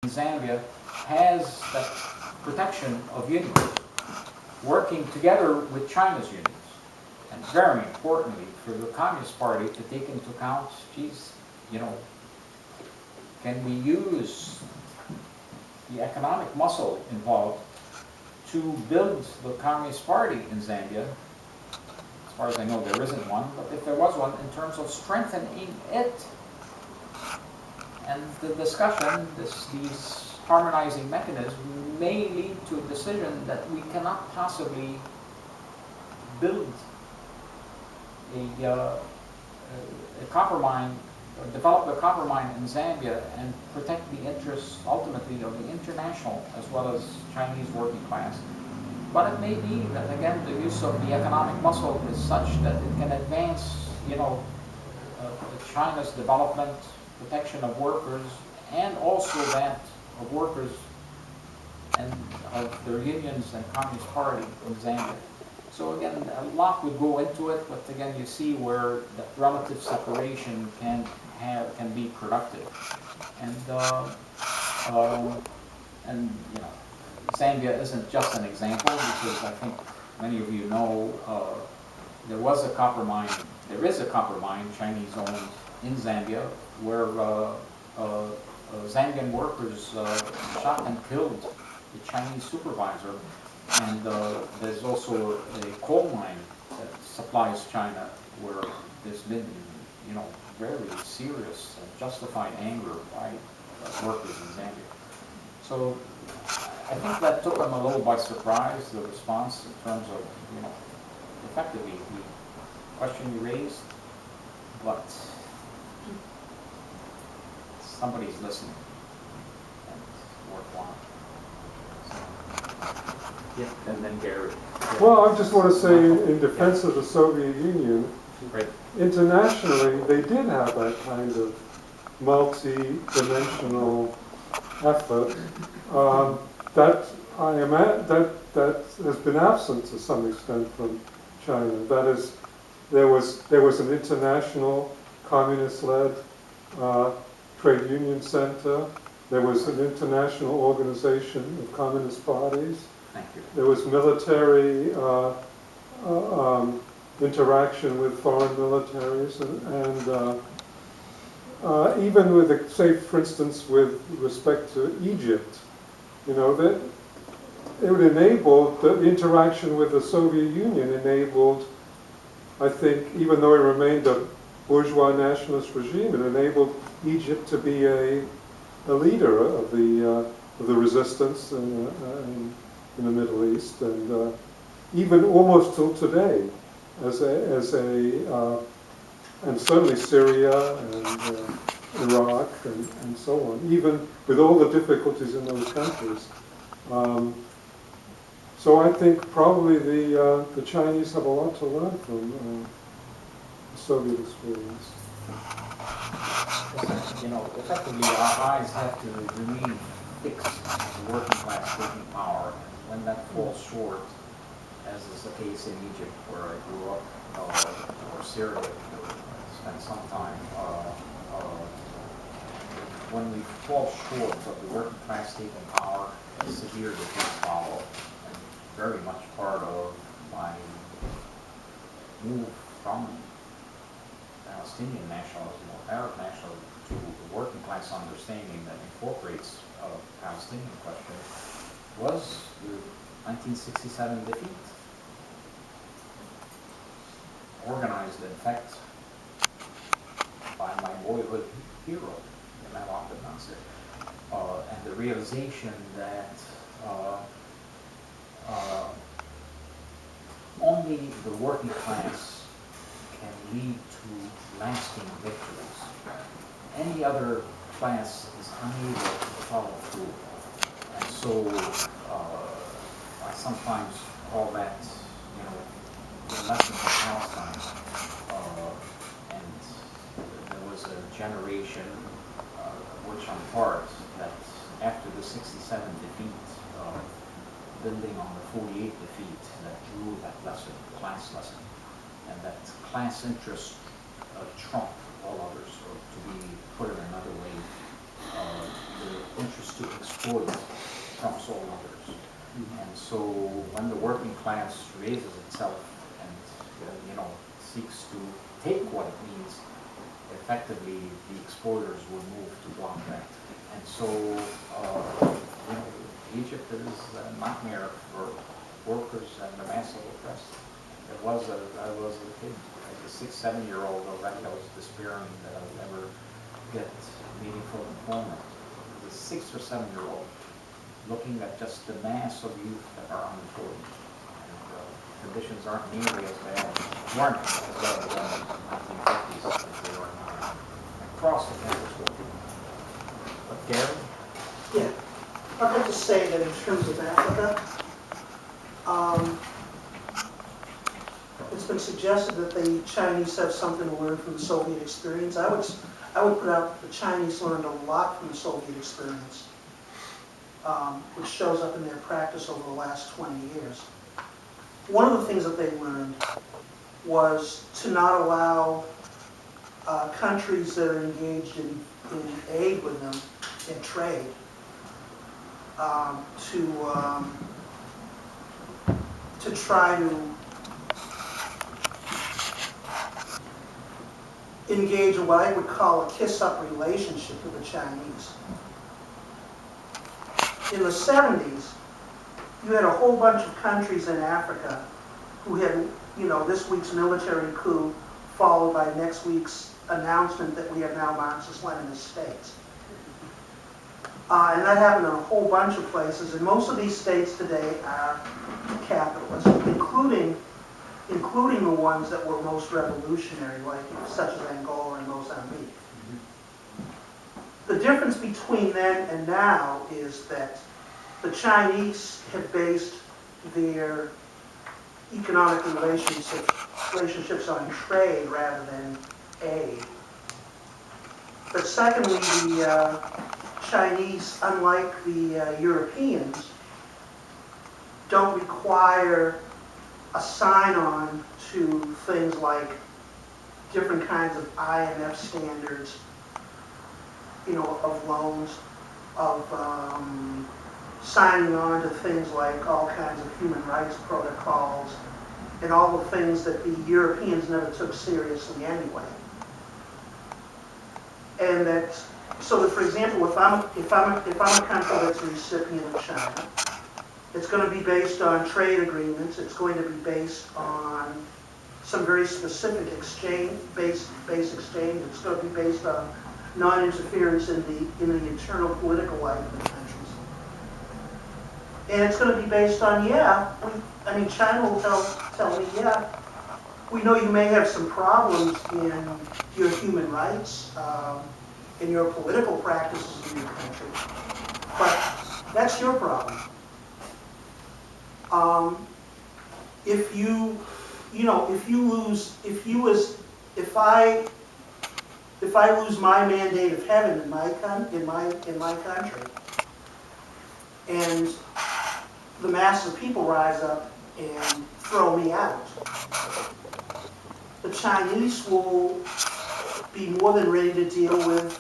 Zambia has that protection of unions, working together with China's unions. And very importantly, for the Communist Party to take into account, geez, you know, can we use the economic muscle involved to build the Communist Party in Zambia? As far as I know, there isn't one, but if there was one, in terms of strengthening it. And the discussion, these harmonizing mechanisms, may lead to a decision that we cannot possibly build a copper mine, or develop a copper mine in Zambia and protect the interests ultimately of the international as well as Chinese working class. But it may be that, again, the use of the economic muscle is such that it can advance, you know, China's development, protection of workers, and also that of workers and of their unions and Communist Party in Zambia. So again, a lot would go into it, but again, you see where that relative separation can be productive. And you know, Zambia isn't just an example, because I think many of you know there is a copper mine, Chinese-owned, in Zambia, where Zambian workers shot and killed the Chinese supervisor. And there's also a coal mine that supplies China, where there's been, you know, very serious and justified anger by workers in Zambia. So I think that took them a little by surprise, the response in terms of, you know, effectively the question you raised, but somebody's listening, and it's worthwhile. Yeah, and then Gary. Yeah. Well, I just want to say, in defense of the Soviet Union, right, internationally they did have that kind of multi-dimensional effort that that has been absent to some extent from China. That is, there was an international communist-led trade union center. There was an international organization of communist parties. Thank you. There was military interaction with foreign militaries, and even with, say, for instance, with respect to Egypt, you know, that it would enable the interaction with the Soviet Union enabled, I think, even though it remained a bourgeois nationalist regime, it enabled Egypt to be a leader of the resistance in the Middle East, and even almost till today, and certainly Syria and Iraq and so on, even with all the difficulties in those countries. So I think probably the Chinese have a lot to learn from the Soviet experience. You know, effectively, our eyes have to remain fixed on the working class taking power. And when that falls short, as is the case in Egypt, where I grew up, or Syria, where I spent some time, when we fall short of the working class taking power, severe defeats follow. And very much part of my move from Palestinian nationalism or Arab nationalism to the working class understanding that incorporates a Palestinian question was the 1967 defeat, organized in fact by my boyhood hero, Niebyl, and the realization that only the working class can lead to lasting victories. Any other class is unable to follow through. And so I sometimes call that, you know, the lesson of Palestine. And there was a generation, which I'm part, that after the 67 defeat, building on the 48 defeat, that drew that lesson, class lesson, and that class interest trumped all others, or to be put in another way, the interest to goods trumps all others. And so when the working class raises itself and seeks to take what it needs, effectively the exporters will move to block that. And so Egypt is a nightmare for workers and the massive oppressed. I was a kid, like a 6, 7-year-old already. I was despairing that I would ever get meaningful employment. As a 6 or 7-year-old, looking at just the mass of youth that are unemployed. And conditions aren't nearly as bad, weren't as bad as in the 1950s as they are now. Across the campus. But Gary? Yeah. I'd like to say that in terms of Africa, it's been suggested that the Chinese have something to learn from the Soviet experience. I would put out that the Chinese learned a lot from the Soviet experience, which shows up in their practice over the last 20 years. One of the things that they learned was to not allow countries that are engaged in aid with them, in trade, to try to engage in what I would call a kiss-up relationship with the Chinese. In the 70s, you had a whole bunch of countries in Africa who had, this week's military coup followed by next week's announcement that we have now Marxist-Leninist states. And that happened in a whole bunch of places, and most of these states today are capitalist, including the ones that were most revolutionary, such as Angola and Mozambique. The difference between then and now is that the Chinese have based their economic relationships on trade rather than aid. But secondly, the Chinese, unlike the Europeans, don't require a sign-on to things like different kinds of IMF standards, of loans, of signing on to things like all kinds of human rights protocols, and all the things that the Europeans never took seriously anyway. And that, so that, for example, if I'm a country that's a recipient of China, it's going to be based on trade agreements. It's going to be based on some very specific base exchange. It's going to be based on non-interference in the internal political life of the countries. And it's going to be based on, China will tell me, we know you may have some problems in your human rights, in your political practices in your country, but that's your problem. If I lose my mandate of heaven in my country, and the mass of people rise up and throw me out, the Chinese will be more than ready to deal with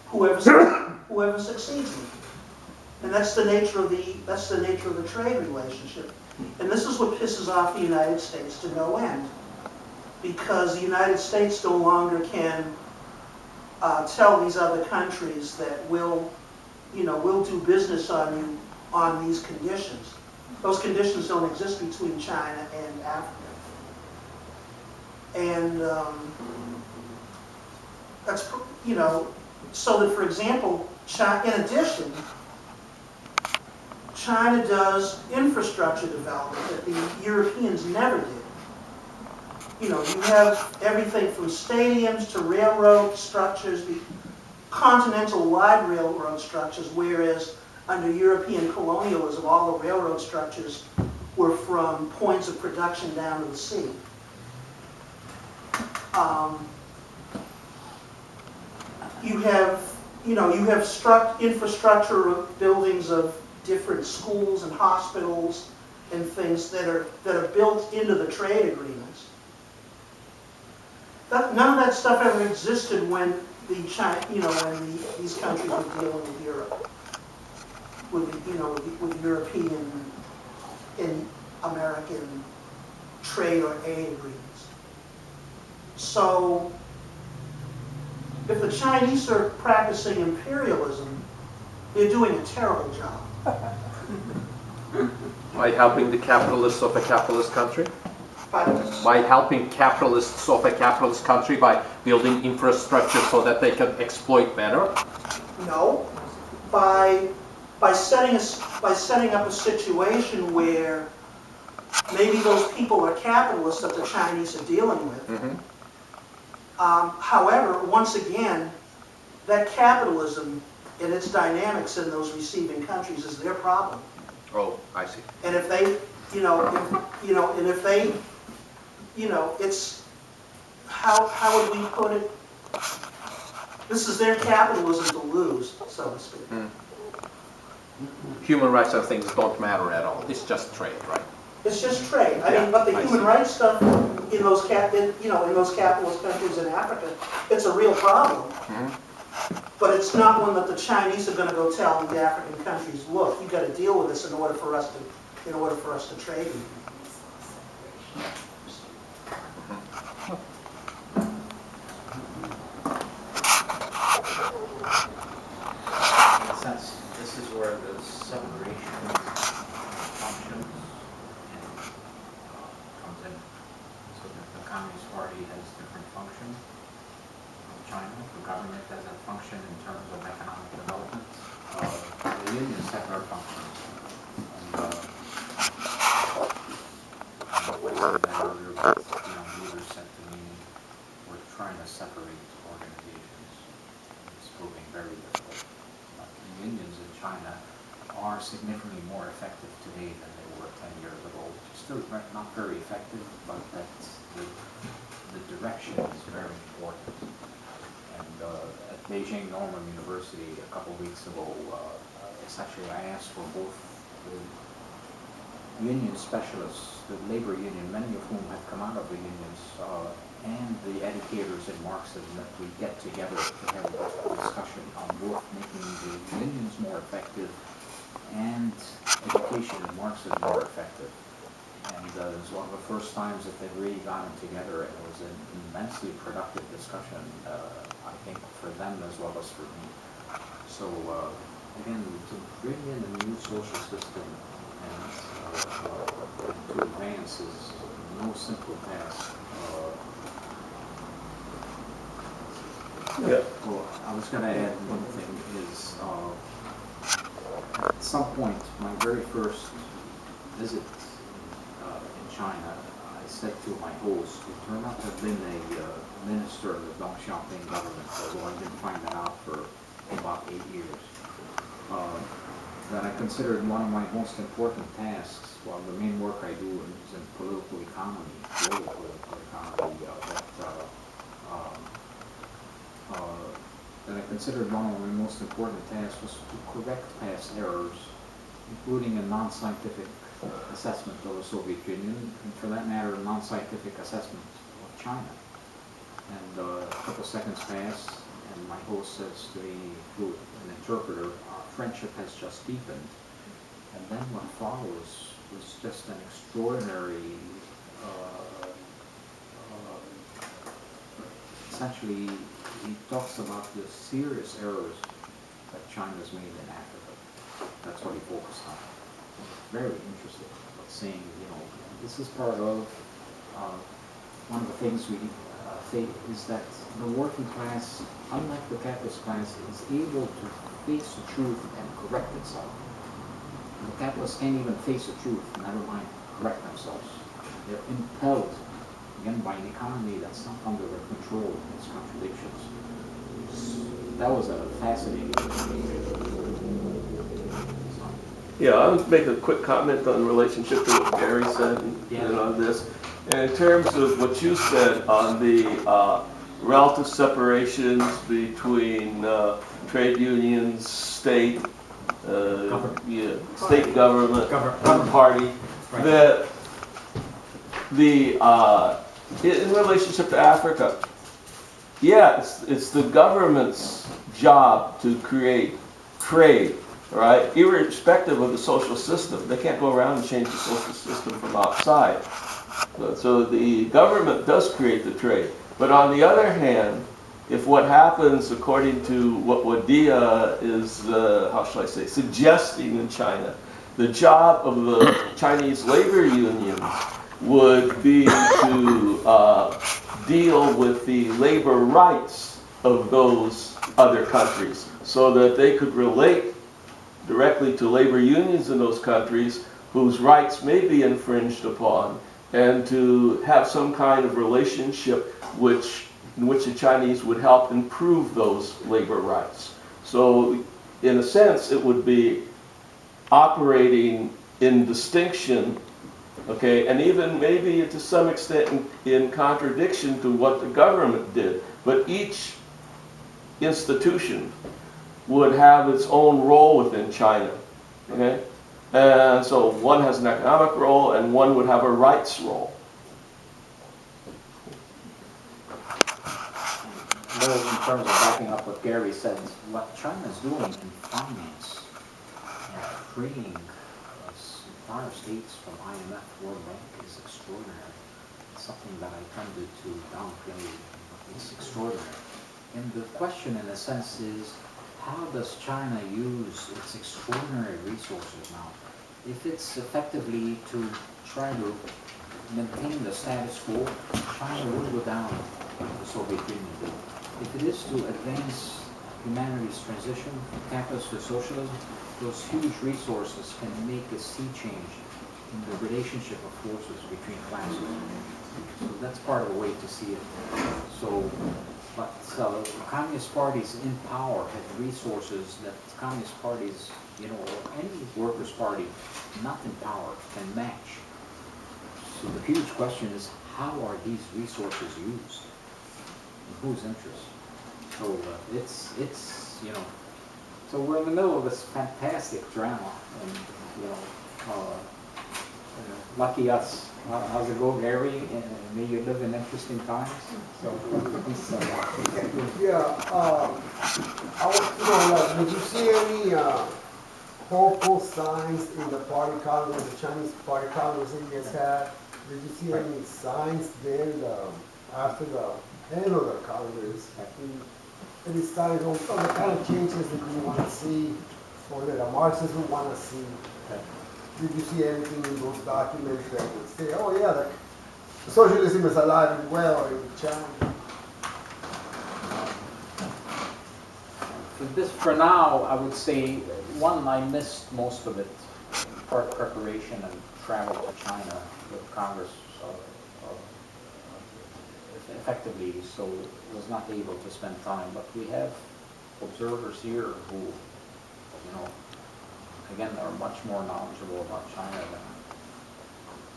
whoever succeeds me. And that's the nature of the trade relationship. And this is what pisses off the United States to no end, because the United States no longer can tell these other countries that we'll do business on you on these conditions. Those conditions don't exist between China and Africa. And that's, so that, for example, in addition, China does infrastructure development that the Europeans never did. You have everything from stadiums to railroad structures, the continental-wide railroad structures, whereas under European colonialism, all the railroad structures were from points of production down to the sea. You have infrastructure buildings of different schools and hospitals and things that are built into the trade agreements. None of that stuff ever existed when these countries were dealing with Europe. with European and American trade or aid agreements. So if the Chinese are practicing imperialism, they're doing a terrible job. By helping the capitalists of a capitalist country? But By helping capitalists of a capitalist country by building infrastructure so that they can exploit better? no, by setting up a situation where maybe those people are capitalists that the Chinese are dealing with. Mm-hmm. However, once again, that capitalism and its dynamics in those receiving countries is their problem. Oh, I see. And if they, it's, how would we put it? This is their capitalism to lose, so to speak. Mm. Human rights and things don't matter at all. It's just trade, right? It's just trade. I Yeah, mean, but the I human see. rights stuff in those capitalist countries in Africa, it's a real problem. Mm-hmm. But it's not one that the Chinese are going to go tell the African countries, look, you've got to deal with this in order for us to trade with you. In a sense, this is where the separation functions and comes in. So that the Communist Party has different functions from China. The government has a function in terms of economic development. The unions have their functions. And I said that earlier, but leaders said to me, we're trying to separate organizations. It's proving very difficult. The unions in China are significantly more effective today than they were 10 years ago. Still not very effective, but that's the direction is very important. And at Beijing Normal University a couple of weeks ago, essentially I asked for both the union specialists, the labor union, many of whom have come out of the unions, and the educators in Marxism, that we get together to have a discussion on both making the unions more effective and education in Marxism more effective. And it was one of the first times that they've really gotten together, and it was an immensely productive discussion, I think, for them as well as for me. So, again, to bring in a new social system and to advance is no simple task. Yeah. Well, I was going to add one thing is, at some point, my very first visit in China, I said to my host, who turned out to have been a minister of the Deng Xiaoping government, although I didn't find that out for about 8 years, that I considered one of my most important tasks, while the main work I do is in political economy, global political economy, that I considered one of my most important tasks was to correct past errors, including a non-scientific assessment of the Soviet Union, and for that matter, a non-scientific assessment of China. And a couple seconds pass, and my host says to me, through an interpreter, our friendship has just deepened. And then what follows was just an extraordinary, essentially, he talks about the serious errors that China's made in Africa. That's what he focused on. Very interesting, but saying, this is part of one of the things we think is that the working class, unlike the capitalist class, is able to face the truth and correct itself. The capitalists can't even face the truth, never mind correct themselves. They're impelled, again, by an economy that's not under their control, its contradictions. That was a fascinating Yeah, I would make a quick comment on the relationship to what Gary said and on this. And in terms of what you said on the relative separations between trade unions, state, state government, party, Right. that in relationship to Africa, it's the government's job to create trade right? Irrespective of the social system. They can't go around and change the social system from outside. So the government does create the trade. But on the other hand, if what happens according to what Wadia is, how shall I say, suggesting in China, the job of the Chinese labor unions would be to deal with the labor rights of those other countries so that they could relate directly to labor unions in those countries whose rights may be infringed upon, and to have some kind of relationship in which the Chinese would help improve those labor rights. So in a sense, it would be operating in distinction, okay, and even maybe to some extent in contradiction to what the government did. But each institution would have its own role within China, okay? And so one has an economic role and one would have a rights role. Well, in terms of backing up what Gary said, what China's doing in finance and freeing entire states from IMF, World Bank is extraordinary. It's something that I tended to downplay. It's extraordinary. And the question, in a sense, is how does China use its extraordinary resources now? If it's effectively to try to maintain the status quo, China will go down the Soviet Union. If it is to advance humanity's transition, capitalist to socialism, those huge resources can make a sea change in the relationship of forces between classes. So that's part of the way to see it. But communist parties in power have resources that communist parties, or any workers' party not in power can match. So the huge question is, how are these resources used? In whose interest? So so we're in the middle of this fantastic drama, and lucky us. How's it go, Gary? And may you live in interesting times. Did you see any hopeful signs in the party congress, the Chinese party congress that you guys had? Did you see any signs then after the end of the congress? Any signs of the kind of changes that you want to see, or that the Marxists would want to see? Did you see anything in those documents that would say, oh yeah, the socialism is alive and well in China? For now, I would say, one, I missed most of it, part preparation and travel to China with Congress effectively, so was not able to spend time. But we have observers here who, again, are much more knowledgeable about China than.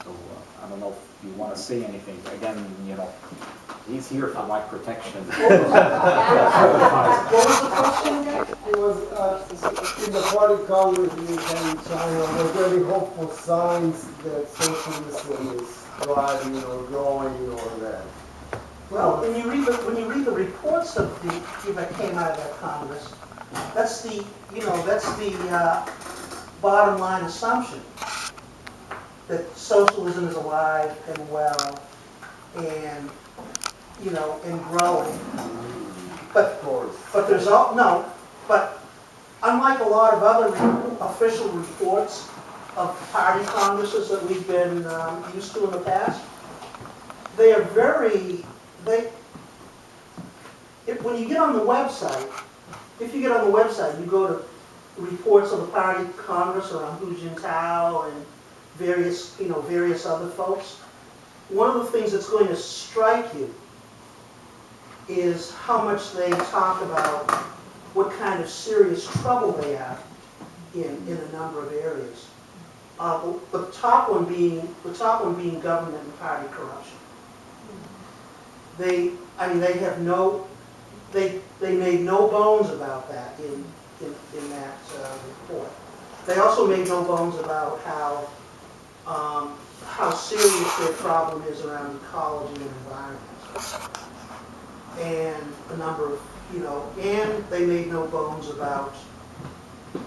So I don't know if you want to say anything. Again, he's here for my protection. What was the question again? It was in the party congress in China, were there any hopeful signs that socialism is thriving or growing or that? Well, when you read the reports that came out of that Congress, that's the bottom line assumption, that socialism is alive and well and and growing. But unlike a lot of other official reports of party congresses that we've been used to in the past, they are when you get on the website, you go to reports of the party congress around Hu Jintao and various other folks. One of the things that's going to strike you is how much they talk about what kind of serious trouble they have in a number of areas. The top one being government and party corruption. They made no bones about that in that report. They also made no bones about how serious their problem is around ecology and environment, and a number of and they made no bones about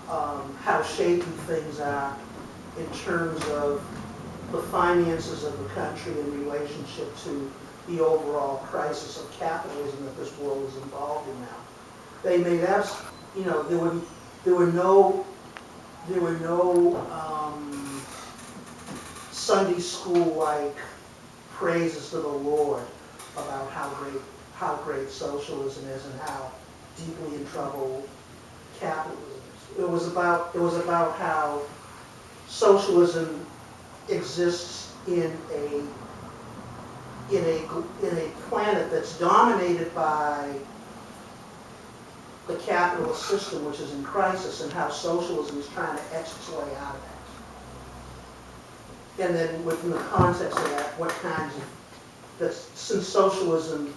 how shaky things are in terms of the finances of the country in relationship to the overall crisis of capitalism that this world is involved in now. They made us, you know, there were no Sunday school-like praises to the Lord about how great socialism is and how deeply in trouble capitalism is. It was about how socialism exists in a planet that's dominated by the capitalist system, which is in crisis, and how socialism is trying to etch its way out of that. And then within the context of that, what kinds of, since socialism